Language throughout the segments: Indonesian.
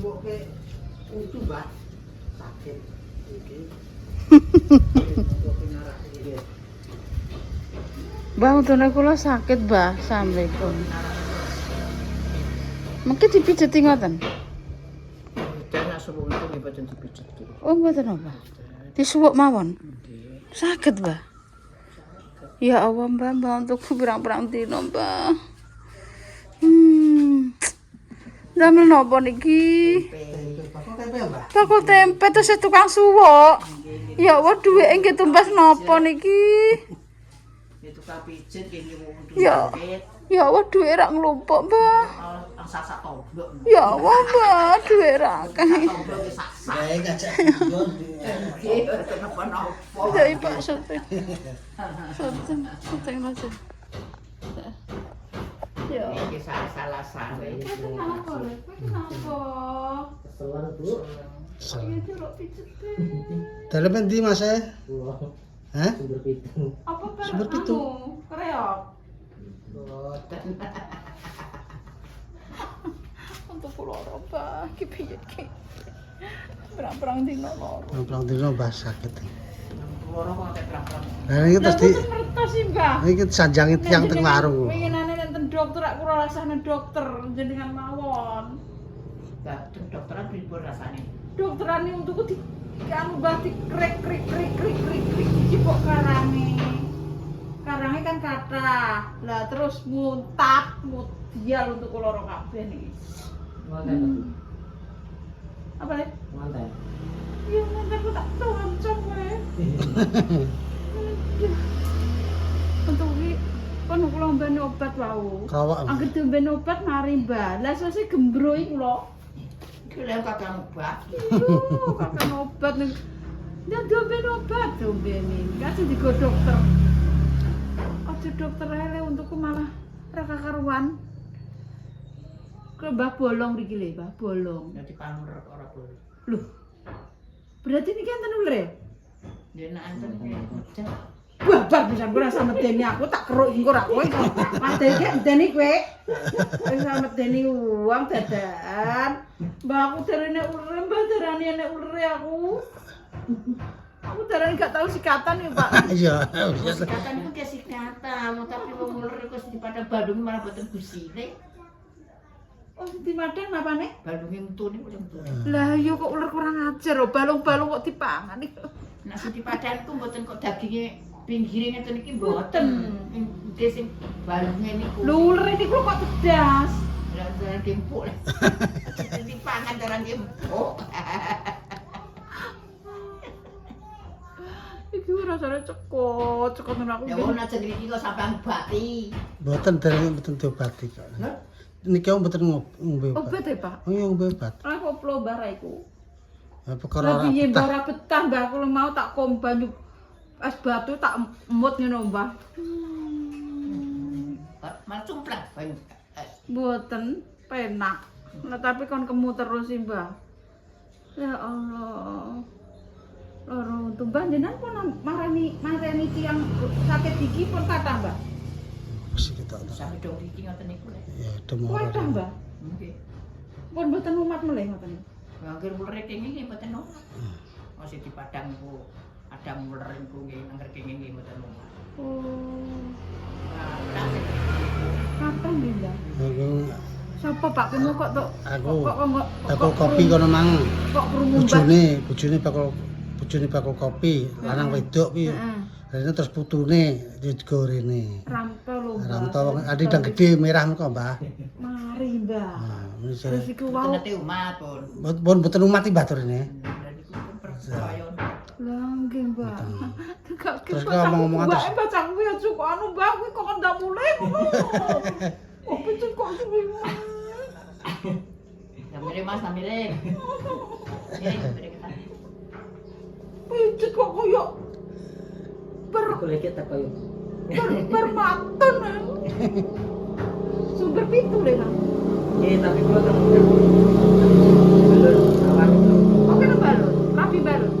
Mbok itu Mbak sakit iki. Mbah untune kula sakit, Mbah. Assalamualaikum. Mungkin dipijeti ngoten. Dan asuh untung mboten dipijet. Oh, mboten apa. Disuwuk mawon. Sakit, Mbah. Ya Allah, Mbah, untuk pirang-pirang dino, Mbah. Damel napa niki? Tempe Mbak. Bakul tempe terus tukang suwuk. Ya Allah, duwike nggih tumbas napa niki? Itu ka pijet nggih nyuwun Ya. Ya Allah, duwike ra nglumpuk, Mbah. Sak toblok. Ya Allah, Mbah, duwike ra akeh. Toblok sak. Baik aja. Nggih, kenapa-napa. Dari Pak Soten. Soten aja. Ya. Iki salah sare. Kenapa? Kenapa? Keselan, Bu. Iya, jeruk pijet. Dalam endi Mas? Hah? Sumber pitu. Apa kan? Sumber pitu. Kreok. Boten. Untuk kula ora iki piye iki? Perang-perang dino loro. Perang dino Mbah sakit. Loro kok nek perang-perang. Lah iki terus di ngertos sih, Mbah. iki sanjangi tiyang teng warung. Winginane nenten dokter aku ora rasane dokter jenengan mawon. Lah dokteran pripun rasane? Dokterane untukku di anu Mbah di krek iki kok karange. Karange kan kathah. Lah terus muntap, mudial untuk loro kabeh niki. Ngoten. Apa le? Ngoten. Iya, nanti aku tak toncok kowe. Untuk iki kon kula mbene obat wau. Kawak. Angger diombe obat mari Mbah. Lah sese gembro iki lho. Iki lho kakang obat. Iya, kakek obat ning. Ndak diombe obat, diombe ning. Kasih digo dokter. Aja dokter ele untukku malah ra kakaruan. Ke Mbah Bolong mriki lho, Mbah Bolong. Dadi panur ora boleh. Loh. Berarti niki enten uler ya? Yen nek anten iki medal. Babar bisa gue rasa medeni aku tak keruk engko ra kowe kok. Padahal gek medeni kowe. Wis medeni uang dadan. Mbak aku darane uler, Mbak darane enek uler aku. Aku darane gak tahu sikatan ya, Pak. Iya. Sikatan iku ke sikatan, tapi wong uler iku di pada Bandung malah boten gusine. Oh, di Madang apane? Bandunge mutune kok mutune. Lah iya kok uler kurang ajar, oh, balung-balung kok dipangan iki. Nek sing dipadan ku mboten kok daginge pinggire ngeten iki mboten. Nggih sing balunge niku. Lho uler iki kok tedas. Lah darah empuk. Dipangan darah empuk. Iki rasane cekot tenan aku. Ya wong aja ngriki kok sampean bati. Mboten dereng mboten diobati kok. Niki mboten ngombe obat. Obat ya, Pak? Oh iya ngombe obat. Ora kok plobar iku. Ya perkara ora Piye betah. Mbah ora betah, Mbah aku mau tak kom banyu es batu tak emut ngono, Mbah. Malah cumplek banyu. Mboten penak. Nah, tapi kon kemu terus sih, Mbah. Ya Allah. Loro untung Mbah jenengan pun marani tiyang sakit gigi pun kathah, Mbah. Wis kita. Sampe dong iki ngoten niku lho. Ya demor. Kathah, Mbah. Nggih. Pun mboten umat meleh ngoten. Angger uler kenging nggih mboten ono. Masih di Padang ku ada uler niku nggih angger kenging nggih mboten ono. Oh. Nah, Kapan nggih, Mbah? Aku Sapa Pak Kumu kok tok Aku. kok bakul kopi kono mang. kok krungu Mbah? Bojone bakul kopi, lanang wedok piye. Heeh. Rene terus putune digorene. Ramto lho, Mbah. Ramto wong adidang gede merah kok, Mbah. Mari, Mbah. Nah, wis Terus iku wau. ngerti umat pun. pun mboten umat iki batur rene. Dan iku pun percaya. Lah nggih, Mbah. Terus kok ngomong-ngomongan terus. Baca kuwi aja kok anu, Mbah, kuwi kok ndak mulai ngono. Kok pijet kok suwi. Samire Mas, samire. Ini samire kita. Pijet kok koyo Golek kita koyo. bermaton. Sumber pitu lho, Bang. Tapi kalau balon awan Oke, balon. Rapi balon.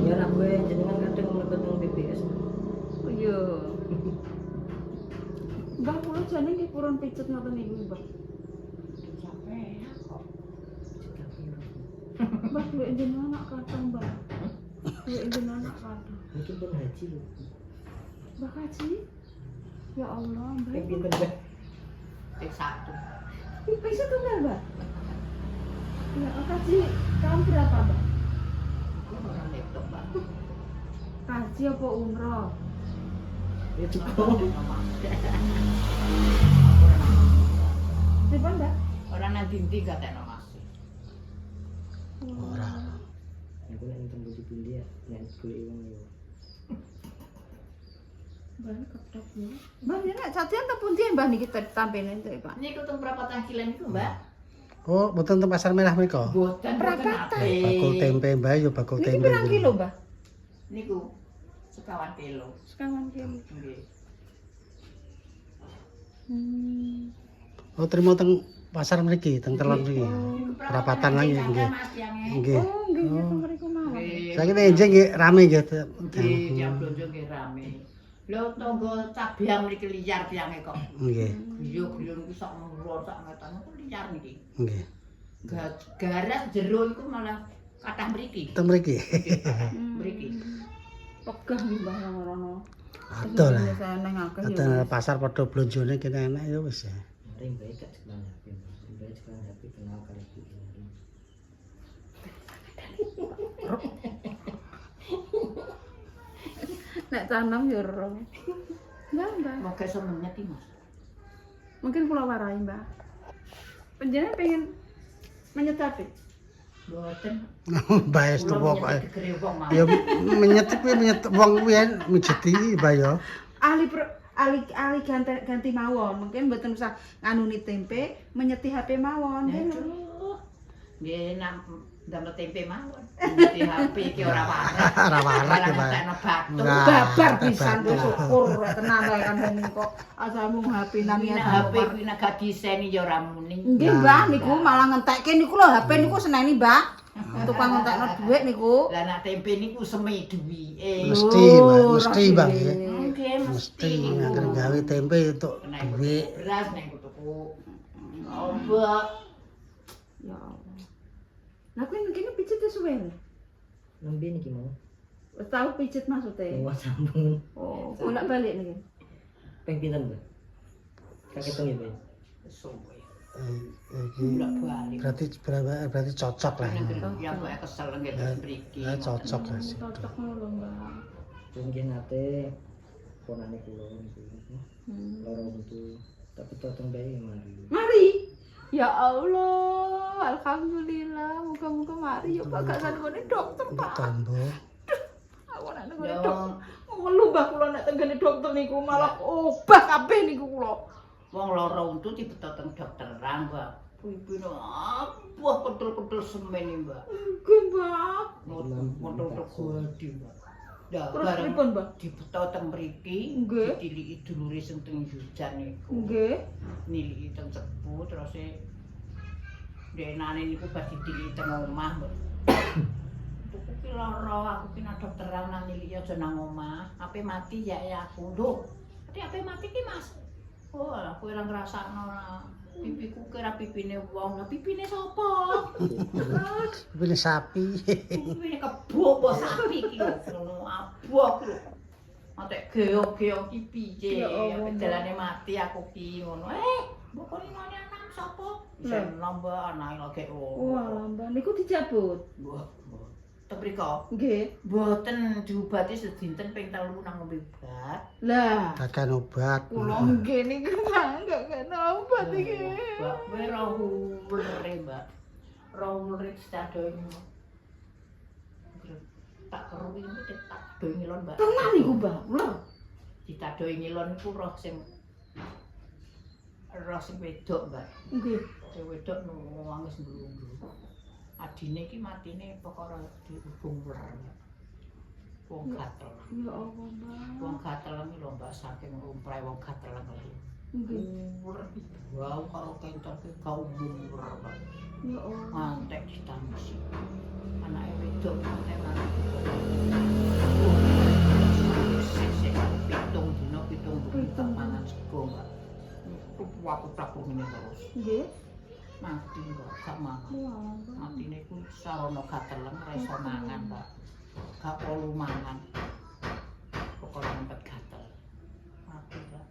ya nak gue jenengan kadang mlebet nang BBS. Oh iya. Mbah kula jane nggih purun pijet ngoten niku, Mbah. Capek kok. Mbak duit jenengan anak kadang, Mbak. Duit jenengan anak kadang. Mungkin pun haji lho. Mbak Haji. Ya Allah, Mbak. Ping pinten, Mbak? Ping 1. Bisa tunggal, Mbak. Ya, Haji tahun berapa, Mbak? Orang laptop, Mbak. Haji apa umroh? Itu Pripun, Mbak? Orang nanti ndi katanya masih. Ora. aku nek nonton baju pundi ya, nek golek wong yo. Mbak ketok yo. Mbak nek sajian ta pundi Mbah niki tampene entuk, Pak? Niku teng perapatan Kilen iku, Mbak. Oh, mboten teng pasar merah menika. Boten Perapatan. Bakul tempe Mbah yo bakul Niki tempe. pirang kilo, Mbah? Niku sekawan kilo. Sekawan kilo. Nggih. Oh, terima teng pasar mriki, teng telon mriki. Perapatan lagi nggih. Nggih. Oh, nggih nggih teng mriku mawon. Saiki enjing nggih rame nggih. Nggih, tiap blonjo nggih rame. Lho tangga cabiang mriki liar tiange kok. Nggih. Guyu-guyu niku sak ngelor sak ngetan niku liar niki. Nggih. Garas jero niku malah kathah mriki. Teng mriki. Mriki. Pegah nggih Mbah ngono. Adoh lah. Seneng akeh yo. Ada pasar padha blonjone kene enak ya wis ya. Ring baik gak sekolah HP. Ring baik sekolah HP kenal kali Bu. Nek tanam yo ro. Mbah. Moga iso menyet iki, Mas. Mungkin kula warai, Mbah. Panjenengan pengen menyetapi? Mboten. Baes tuh Kula pokoke. digere wong Mas. Ya menyet kuwi menyet wong kuwi mijeti Mbah ya. Ali ganti mawon. Mungkin mboten usah nganuni tempe, menyeti HP mawon. Nggih, nak ndamel tempe mawon. Di HP iki ora waras. Ora waras ya, Mbak. Ngentekno batu. Enggak. Babar pisan kuwi syukur rek tenan rek kan wong kok asalmu HP nang Nek HP kuwi nek gak diseni ya ora muni. Nggih, Mbah, niku malah ngentekke niku lho HP niku seneni, Mbah. Tukang ngentekno dhuwit niku. Lah nek tempe niku semi duwike. Mesti, Mbak, mesti, Mbak. Ya. Nggih, Mesti ngger gawe tempe untuk duit. Beras nek tuku. Ombak. Ya Allah. Lah kuwi kene pijet wis suwe. Nembe niki mau. Wis tau pijet maksudnya. Wah sambung. Oh, bolak-balik niki. Ping pinten, Mbak? Kaketung ya, Mbak. Suwe. Iki Bolak-balik. berarti cocok lah. Ya kok kesel nggih mriki. Ya cocok lah sih. Cocok ngono lho, Mbah. Mungkin nate ponane kula niku. Loro untu. Tapi totong bae mari. Mari. Ya Allah, alhamdulillah. Muga-muga mari yo Pak gak sanggone dokter, Pak. Tombo. Aku nek nggone dokter. Ngelu Mbah kula nek tenggene dokter niku malah obah kabeh niku kula. Wong lara untu dibeto teng dokteran, Mbak. Pipine apa ketul-ketul semen, Mbak. Nggih, Mbah. Motor-motor gede, Mbak. Lah Terus bareng pripun, Mbah? dibeto teng mriki, Nggih. ditiliki dulure sing teng Yudan niku. Nggih. Niliki teng Cepu terus denane niku bar ditiliki teng omah, Mbak. Tuku ki lara, aku ki nang dokteran nang niliki aja nang omah. Ape mati ya aku. Lho, ape mati ki, Mas? Oh, aku ora ngrasakno pipiku kira pipine wong. Lah pipine sapa? Pilih sapi. Pipine kebo apa sapi iki lho. Ngono aboh lho. Antek geok-geok ki piye? Ya Allah, Ape dalane mati aku ki ngono. Mbok kok ngene anak sapa? Bisa nambah anake lagi Wah, Mbah niku dicabut. Mbah. Tepriko. Nggih. Mboten diobati sedinten ping 3 nang ngombe obat. Lah, Kakak obat. kula nggih niku enggak obat iki. Mbak, kowe roh ulere, Mbak. Roh ulere dicadohi. Tak keru iki tak dohi ngilon, Mbak. Tenan niku, Mbah. Lho. Dicadohi ngilon iku roh sing wedok, Mbak. Nggih. Sing wedok nangis mblunggu. Adine iki matine perkara dihubung uler. Wong gatel. Ya Allah, Mbah. Wong gatel iki lho, Mbak, saking rumprahe wong gatel iki. Nggih. Uler iki wau karo kentor ki gak umum uler, Mbak. Ya Allah. Mantek ditangisi. Anake wedok mantek mantek. Sik pitung dina pitung mangan sego, Mbak. Aku tak ngene terus. Nggih. Mati kok gak mangan. Matine ku sarana gateleng ora iso mangan, Pak. Gak perlu mangan. Pokoke ngempet gatel. Mati, Pak.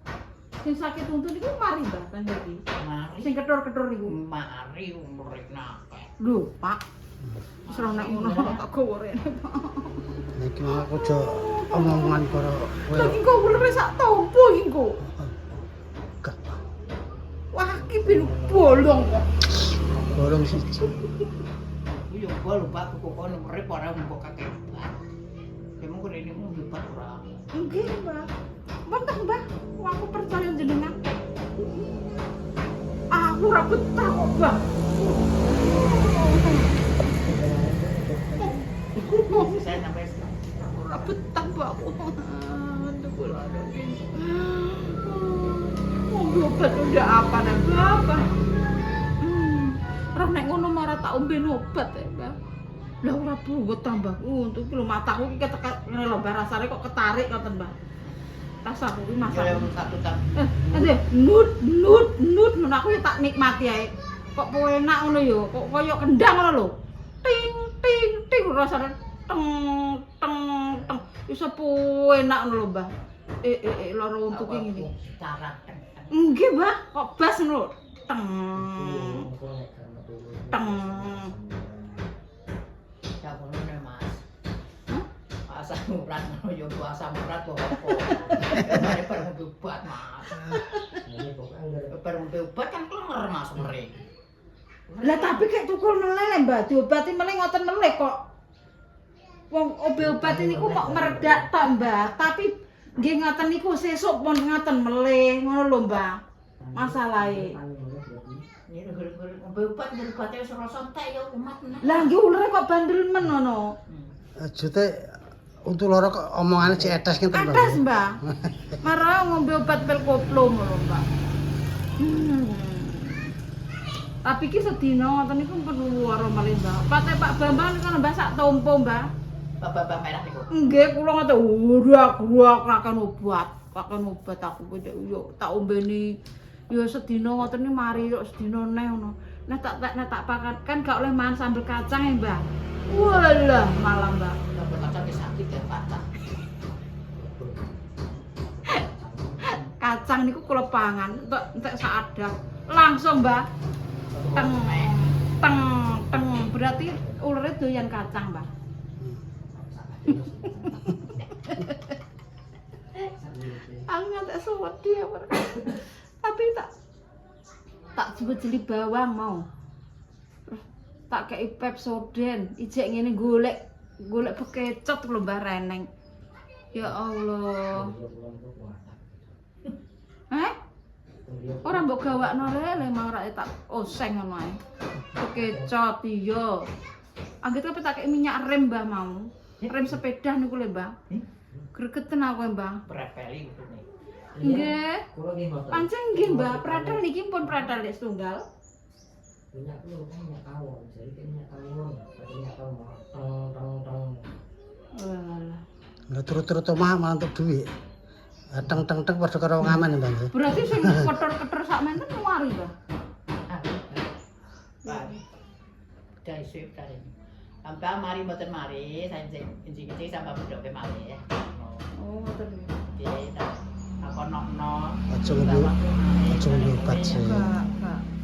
Sing sakit untu niku mari Mbah kan iki. Mari. Sing ketur-ketur niku. Mari umure nake. Lho, Pak. Wis ora nek ngono tak gowo rene, Pak. Iki aku aja omongan karo kowe. Lagi kok ulure sak tompo iki kok. Gak Wah, iki ben bolong kok. bolong siji. Aku yo bol Pak tuku kono umure ora mbok kakek. Ya mung rene mung hebat ora. Nggih, Mbak. Mboten, Mbak. Aku percaya jenengan. Aku ora betah kok, Mbak. Saya sampai Ora betah, Mbak. Aduh, kula ada gini. Ngombe obat udah apa nek apa? Ora nek ngono marah tak ombe obat ya, Mbak. Lah ora buwet tambah. Untuk ki lho mataku ki ketek ngene lho, Mbak, rasane kok ketarik ngoten, Mbak. Rasaku ki masalah. Saya satu tak. Aduh, nut ngono aku ya tak nikmati ae. Kok enak ngono ya, kok koyo kendang ngono lho. Ting ting ting rasane teng teng teng. Iso enak ngono lho, Mbah. Loro untuk ki ngene. Cara Nggih, Mbah, kok bas ngono. Teng teng. ya ngono ne Mas. Asam urat ngono yo asam urat kok apa. Mari bareng obat Mas. Bareng obat kan klenger Mas mrene. Lah tapi kayak tukul meleleh, Mbah, diobati meleh ngoten meleh kok. Wong obat niku kok meredak tok, Mbah, tapi nggih ngoten niku sesuk pun ngoten meleh, ngono lho, Mbah. Masalahe. Ini obat obatnya wis rasa entek ya umat meneh. Lah nggih ulure kok bandel men ngono. Jute untuk loro kok omongane cek etes ngeten, Atas, Mbah. Marah ngombe obat pil koplo ngono, Mbah. Tapi ki sedina ngoten niku pun luar malih, Mbah. Pate Pak Bambang niku Mbah sak tompo, Mbah. Bapak merah niku. Nggih, kula ngoten urak-urak rakan obat. Rakan obat aku yo tak ombeni. Ya sedina ngoten iki mari yo sedina neh ngono. Nek tak pakan kan gak oleh mangan sambel kacang ya, Mbah. Walah, malah, Mbah. Sambel kacang ki sakit ya patah. Kacang niku kula pangan entek seadak. Langsung, Mbah. Teng teng teng berarti ulure doyan kacang, Mbah. Aku ngantek sewedi ya, Pak. Tapi tak jeli bawang mau. Tak kei Pepsodent, ijek ngene golek bekecot lho Mbah Reneng. Ya Allah. Ora mbok gawakno lele mau ora tak oseng ngono ae. Bekecot iya. Anggit apa tak kei minyak rem Mbah mau. Rem sepeda niku lho, Mbah. Gregeten aku, Mbah. Prepeli gitu nih. Nggih. Kula nggih mboten. Pancen nggih, Mbah. Pradel niki pun pradel setunggal. Minyak kula kan minyak kawon, jadi kan minyak kawon, minyak kawon teng. Walah. Enggak turut-turut omah malah untuk duit. Teng-teng-teng padha karo wong aman, Mbak. Berarti sing keter-keter sak menten mari, Mbah. Pak. Dai sip tadi. Sampai mari mboten mari, sing sampai bedhoke mari ya. Oh, ngoten. Nggih, apa nok-nok. Aja ngombe obat sih. Enggak.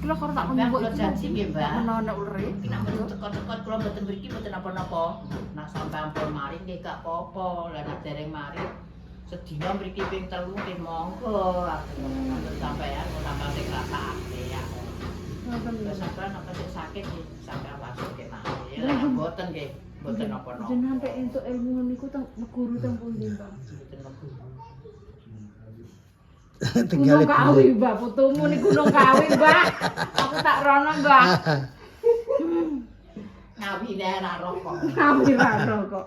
Kula karo tak Mbak, ngomong kula janji nggih, Mbak. Menawa nek ulure. Nek mboten teko-teko kula mboten mriki mboten napa-napa. Nah sampai ampun mari nggih gak apa-apa. Lah nek dereng mari sedina mriki ping 3 nggih monggo. Sampeyan ora pati ngrasakake ya. Ngoten lho. Sampeyan nek sing sakit nggih sampeyan langsung ke mari. Lah mboten nggih, mboten napa-napa. Jenengan pek entuk ilmu niku teng neguru teng pundi, Mbah? Mboten napa. Tinggal Gunung Kawi, Mbah. Fotomu ning Gunung Kawi, Mbah. Aku tak rono, Mbah. Ngawi nek ora rokok. Kawi ra kok.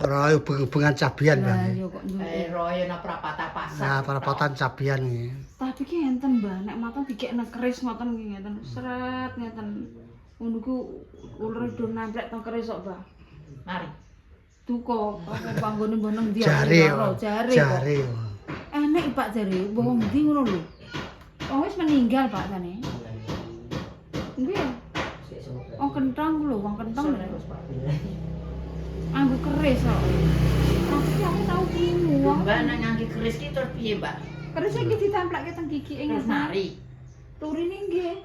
Ora hubungan cabian, Lah Mbak. yo kok njuk. Royo nang prapata pasar. Nah, perapatan cabian iki. Tapi ki enten, Mbah, nek mateng dikekne keris ngoten nggih ngeten. Sret ngeten. Ngono ku ulure do nemplek teng keris kok, Mbah. Mari. Duka, apa panggone mbah nang ndi? Jare. Jare. Jare. Enek Pak jare, mbah ndi ngono lho. Wong wis meninggal Pak jane. Nggih. Sik semua. Oh kentang lho, wong kentang lho. Terus Pak. Anggo keris kok. Tapi aku tau bingung. Mbak nang ngangge keris ki terus piye, Mbak? Keris iki ditemplake teng gigi Terus ngesna. mari. Turine nggih.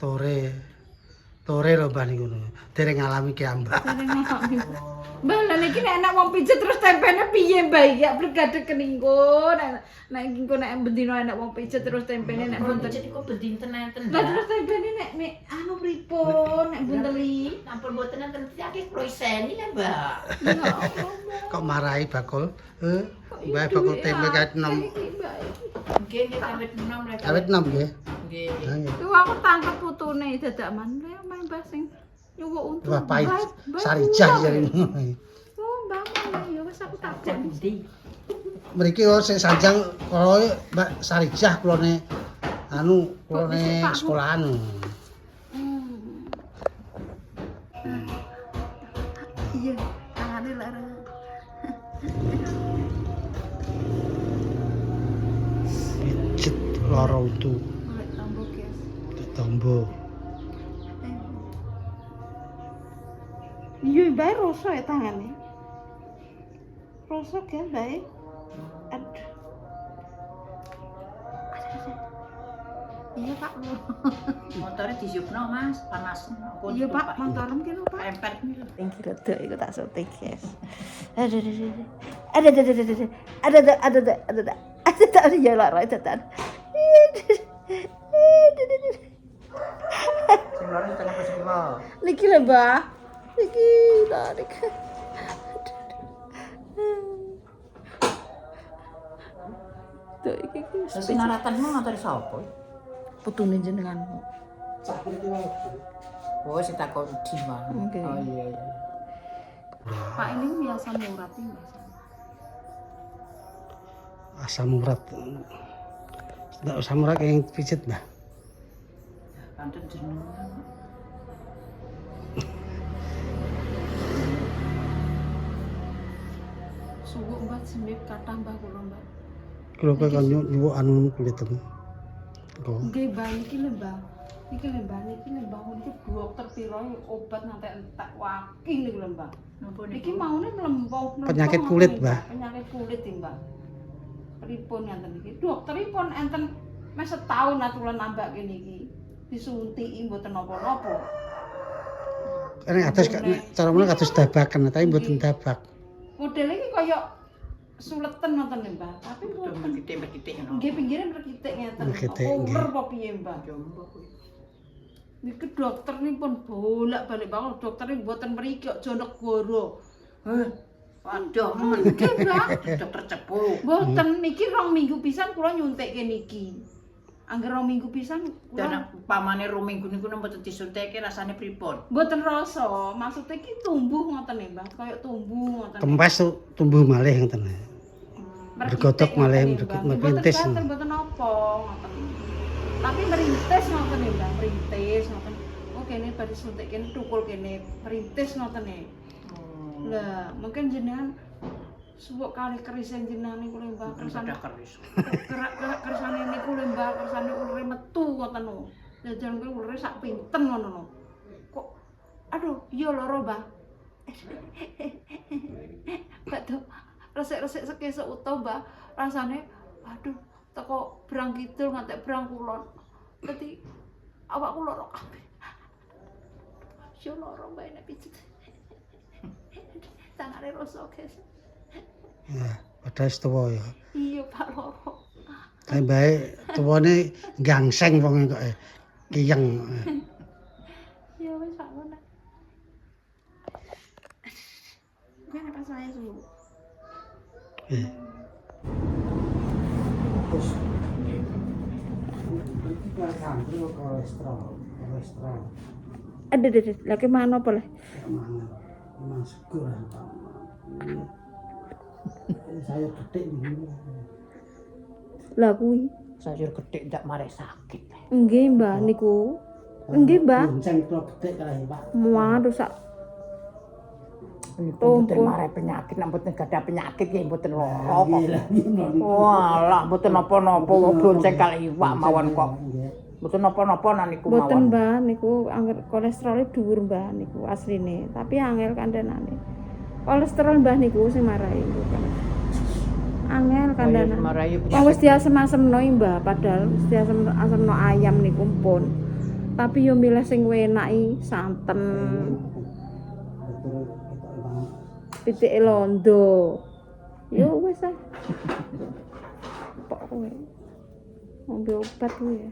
Tore lho Mbah niku. Dereng ngalami ki Mbah. Dereng ngalami. Mbah lha niki nek enak wong pijet terus tempene piye Mbah iki? Ya blegade keningko. Nek iki engko nek bendino enak wong pijet terus tempene nek buntel. Jadi kok bedinten enten. Lah terus tempene nek anu pripun nek bunteli? Ampun mboten enten akeh kula iseni lah, Mbak. Ya Allah. Kok marahi bakul? Mbah bakul tempe kait 6. Nggih nggih awit enom lek. Awit 6 nggih. Nggih. Ha nggih. Tuh aku tangkep putune dadak maneh main Mbah sing nyuwuk untu. Wah pahit sarijah jare. Oh, Mbah ya wis aku tak Cek ndi? Mriki kok sing sanjang karo Mbak Sarijah kulone anu kulone sekolahan. Iya, tangane lara. Pijet lara untu Oleh tombo guys. ditombo. Iya, bae rasa ya tangane. Rasa kan bae. Aduh. Iya Pak. Motore disupno, Mas, panas. Iya Pak, montorem ki lho Pak. Pempet niku. Tinggi rada iku tak suntik guys. Ada ya lara tetan. Sing lari tekan pas iki, Pak. Niki lho, Mbah. Niki tarik. Tuh iki Terus naratanmu ngatur sapa? putune jenengan. Sakit iki, Pak. Oh, sing takon Diman. Oke. Oh iya iya. Pak ini biasa murah ini biasa. Asam urat. Ndak asam urat yang pijet, Mbah. Pantun jeneng. Suwuk Mbah semip kathah Mbah kula Mbah. Kulo kok kan nyuwuk anu kulitem. Kok Nggih Mbah niki lho Mbah. Niki lho Mbah niki dokter piro obat nanti entek wakil niku lho Mbah. Napa Niki maune mlempung. Penyakit kulit, Mbah. Penyakit kulit iki Mbah. Pripun ngenten iki? Dokteripun enten mes setahun aturan nambah kene iki. Disuntiki mboten napa-napa. nek atus cara meneh kados dabakan tapi mboten dabak. Modele iki kaya suleten ngoten lho Mbah. Tapi Betul mboten merkitik-merkitik ngono. nggih pinggire merkitik ngeten. Merkitik, nggih. Uler apa piye Mbah? Jombo kuwi. Niki dokter nipun bolak-balik bangun dokter ini mboten mriki kok Jonegoro. Waduh, Nggih, Mbah. dokter cepu. Mboten niki 2 minggu pisan kula nyuntikke niki. Angger 2 minggu pisan Dan kula pamane rong minggu niku mboten disuntikke rasane pripun? mboten rasa. Maksudnya iki tumbuh ngoten lho, Mbah. Kaya tumbuh ngoten. Kempes tuh tumbuh malih ngoten. bergodok malah merintis. Mboten napa ngoten. Tapi merintis ngoten lho, Mbah. Merintis ngoten. Oh kene badhe suntik kene tukul kene merintis ngoten e. Lah, mungkin jenengan suwuk kali kerisen jenengan niku lho Mbah, kersane keris. kersane niku lho Mbah, kersane ulure metu ngoten lho. Jajan kuwi ulure sak pinten ngono lho. Kok aduh, iya loro Mbah. Batuk resik-resik sekesuk utuh Mbah, rasane aduh, teko Brang Kidul ngantek Brang Kulon. Dadi awakku loro kabeh. Yo loro Mbah nek pijet. Tangane rasa guys. Ya, padahal tuwa ya. Iya Pak loro. Tapi bae tuwane gangseng wong kok kiyeng. Ya wis Pak ngono. Kan pas saya suruh. Terus kolesterol. Ada lagi mana apa lah? Masuk saya gede ini. Lah kuwi. Sayur gede ndak mare sakit. Nggih Mbah niku. Nggih Mbah. Bonceng kula gede kae Pak. Waduh sak Niku mboten mare penyakit, nek mboten gadah penyakit nggih mboten lara kok. Walah, mboten napa-napa bonceng kali iwak mawon kok. Mboten napa-napa niku mawon. Mboten Mbah niku angger kolesterol dhuwur Mbah niku asline, tapi angel kandhanane. Kolesterol Mbah niku sing marahi niku kan. Angel kandhane. Wong wis diasem-asemno Mbah, padahal wis diasem-asemno ayam niku pun. Tapi yo milih sing wenaki santen. Pitik londo. Yo wis ah. Pok kowe. Ngombe obat kuwi ya.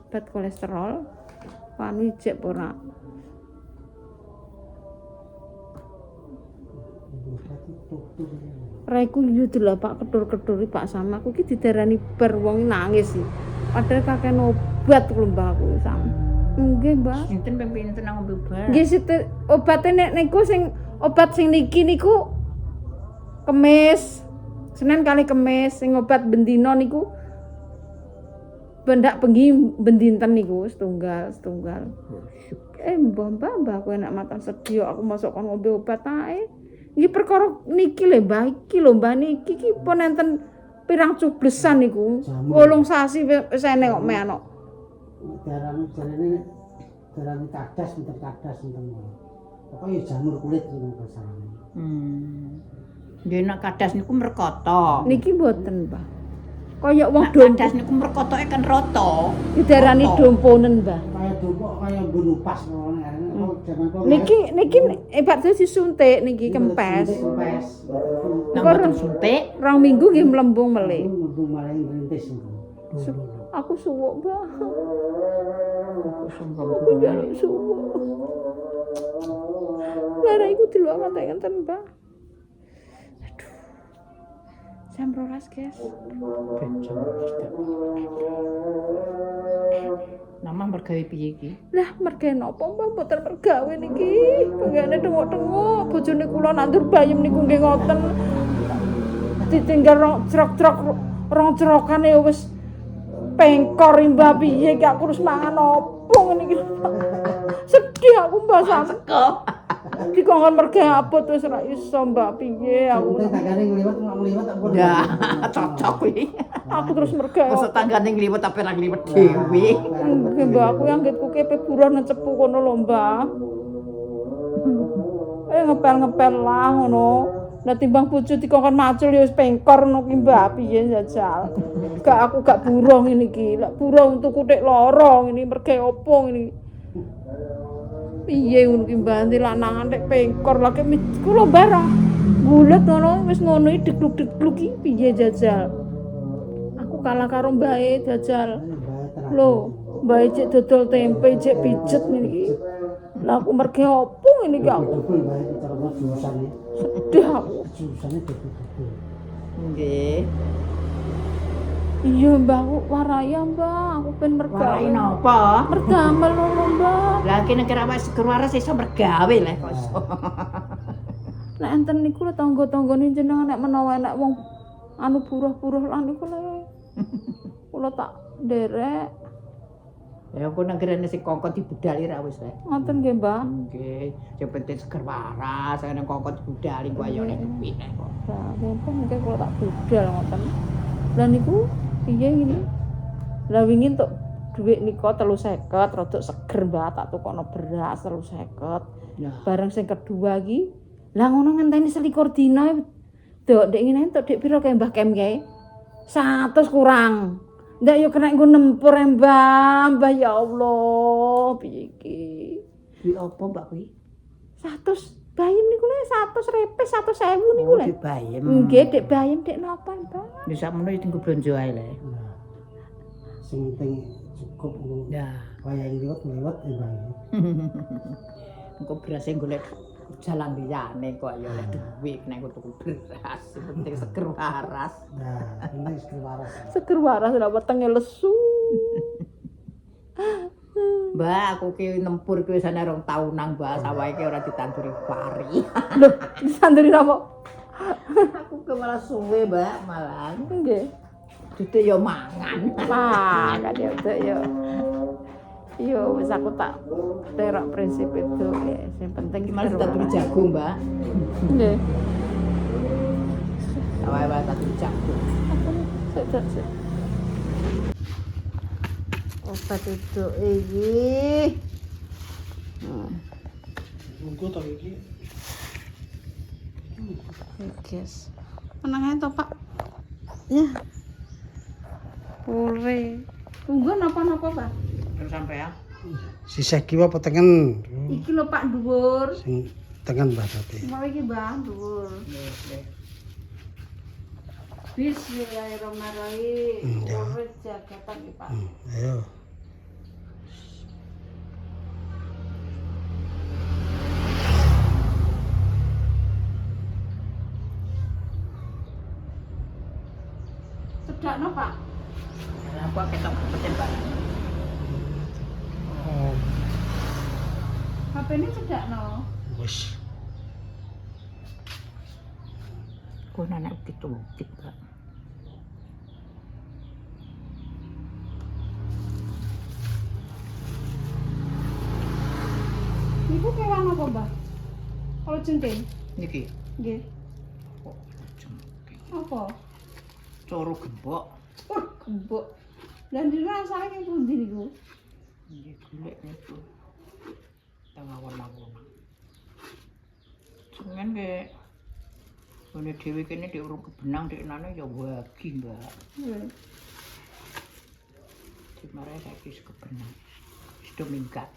Obat kolesterol. Panu ijek ora. Raiku yo delok Pak kedur-keduri Pak sama aku iki didarani bar wong nangis sih. Padahal kakek obat lho Mbah aku sam. Nggih Mbah. Sinten pinten nang ngombe obat? Nggih obate nek niku sing obat sing niki niku Kemis. Senin kali Kemis sing obat bendino niku bendak bengi bendinten niku setunggal. Mbah aku enak makan sedih aku masuk kon ngombe obat ae. Iki perkara niki lho Mbah, iki lho Mbah niki iki pun enten pirang cublesan niku. 8 sasi wis enek kok meh ana. Darane kadas enten Pokoke jamur kulit niku kasarane. Nggih nek kadas niku merkata. Niki mboten, Mbah. Kaya wong kadas niku merkatoke kan rata. Didarani domponen, Mbah. Kaya dompok kaya bunupas ngono. Niki Pak disuntik niki kempes. Nang suntik 2 minggu nggih mlembung melih. Mlembung malah ngrintis. Aku suwuk, Mbah. Aku njaluk suwuk. Lara iku delok ngenten, Mbah. Aduh. Jam 12, guys. Nama mergawe piye iki? Lah mergawe napa Mbah mboten mergawe niki. Penggane tengok-tengok bojone kula nandur bayem niku nggih ngoten. Ditinggal rong cerokan ya wis pengkor Mbah piye iki aku harus mangan opo ngene iki. Sedih aku Mbah Sekop. Dikongkon mergawe abot wis ora iso Mbah piye aku. Tanggane ngliwet tak pun. Ya, cocok kuwi. Aku terus mergawe. Masa tanggane ngliwet tapi ora ngliwet dhewe. Nggih Mbah aku yang nggetku kepe buruh nang cepu kono lho Mbah. Ngepel-ngepel lah ngono. Lah timbang bojo dikongkon macul ya wis pengkor ngono ki Mbah piye jajal. Aku gak buruh ngene iki. Lek buruh tuku tek loro ngene mergawe opo ngene. Piye ngono ki Mbah nanti lanangan tek pengkor lagi kula barang. Bulet ngono wis ngono iki degluk-degluk iki piye jajal. Aku kalah karo mbae jajal. Lho, mbae cek dodol tempe, cek pijet ngene iki. Lah aku mergawe opo ngene iki aku. Sedih aku. Nggih. Iya Mbah, aku waraya Mbah, aku pengen mergawe. Warai napa? Merdamel lho Mbah. Lah kene kira wis seger waras iso mergawe lah kok iso. Nek enten niku lho tangga-tanggane jenengan nek menawa enek wong anu buruh-buruh lan niku lho. Kula tak nderek. Ya aku nang grene sing kongkon dibudali ra wis le. Ngoten nggih Mbah. Nggih, sing penting seger waras, nang kongkon dibudali ku ayone kuwi nek kok. Lah, napa mungkin kula tak budal ngoten. Lah niku piye ngene? Lah wingi entuk dhuwit nika 350, rada seger Mbah, tak tukokno beras 350. Lah, Bareng sing kedua iki, lah ngono ngenteni 21 dina. Dok, ndek ngene entuk dik pira kae Mbah Kem kae? 100 kurang. Ndak yo kena nggo nempur Mbah ya Allah, piye iki? kuwi apa Mbak kuwi? 100 bayem niku lho 100 repes 100.000 niku lho. Dik bayem. Nggih, Dik bayem Dik napa, Mbah? Wis sakmono iki nggo blonjo ae le. Sing penting cukup Ya. kaya ngliwet Mbah. Engko beras sing golek jalan liyane kok ya oleh duit nek tuku beras, sing penting seger waras. Nah, ini seger waras. Seger waras ora wetenge lesu. Mbak, aku ki nempur ki wis ana 2 taunan, Mbak, sawah iki ora ditanduri pari. Lho, disanduri napa? Aku ke malah suwe, Mbak, malah. Nggih. Dite yo mangan. Makan ya Dok yo. Yo wis aku tak terok prinsip itu ya. Sing penting Iki malah ditanduri jagung, Mbak. Nggih. Sawah-sawah ditanduri jagung. Sik. Obat itu iki. Tunggu to iki. Guys. Menang ae to, Pak. Ya. Ore. Tunggu napa-napa, Pak? Terus sampai ya. Sisih kiwa apa tengen? Iki lho Pak dhuwur. Sing tengen Mbah Tati. Mau iki Mbah dhuwur. Nggih. Bismillahirrahmanirrahim. Ya. Urut jagatan iki, Pak. Ayo. Cedakno, Pak. Aku ketok peten Pak. Oh, HP ini cedakno. wis. Ku anak ditukik Pak. Niku kewan apa, Mbah? Kalau jenting? Niki. Nggih. Kok jengking. Apa? Coro gembok. Gembok. Lan dirasake pundi niku? Nggih golek niku. Tengah warna-warna. Sengen ke ngene dhewe kene nek urung kebenang deknane ya wagi, Mbak. Nggih. Dimare saiki wis kebenang. Wis do minggat.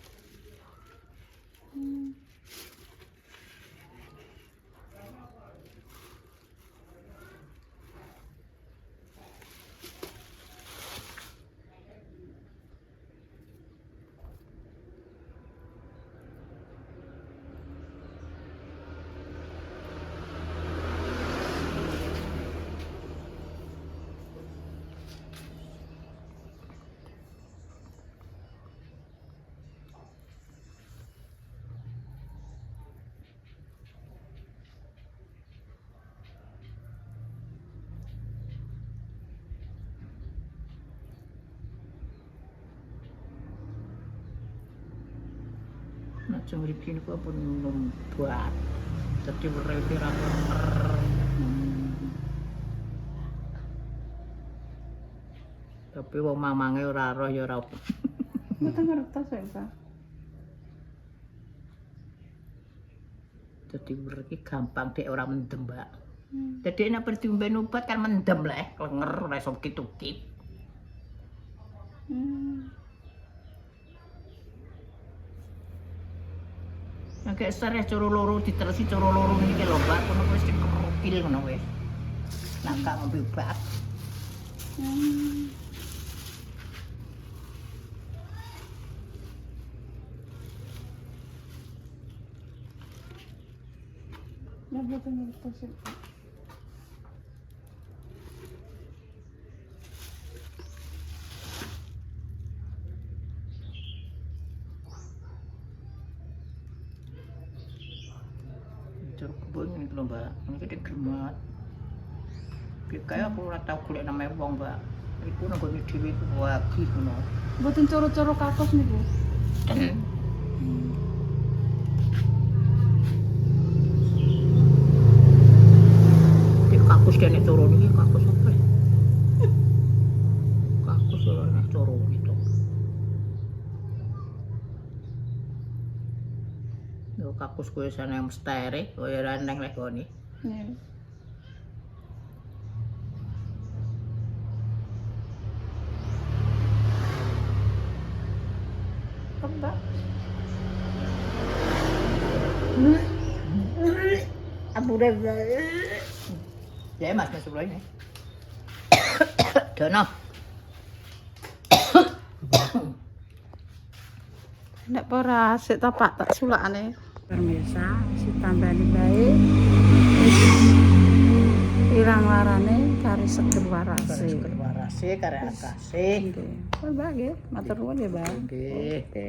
Nek jeng mriki niku pun numbuat. Dadi werehe ra bener. Tapi wong mamange ora roh ya ora. Mboten ngertos ya, Pak. Dadi werehe gampang dek ora mendem, Mbak. Dadi nek diombe obat kan mendem leh, klenger ora iso kit-kit. Nek stres coro loro diteresi coro loro niki lho, Mbak, kono wis dikerukil ngono wis. Nek gak ngombe obat. Ya mboten ngertos ya, Pak. Coro kebon niki lho, Mbak. Niki digemat. Kaya aku ora tau golek namanya wong, Mbak. Iku nang gone dhewe iku wagi ngono. Mboten coro-coro kakos niku. Kakus kene coro niki kakus apa? Kakus ora nek coro itu. Yo kakus kuwi sane mestere, kaya ora neng legone. Nggih. Mbak. Ampun Ya Mas, Mas sebelah ini. Dono. Nek ora sik ta Pak tak sulakane. Pemirsa, si tambani bae. Irang larane kari seger warase. Warase kare akase. Nggih. Mbak nggih, matur nuwun ya, Mbak. Nggih. Oke.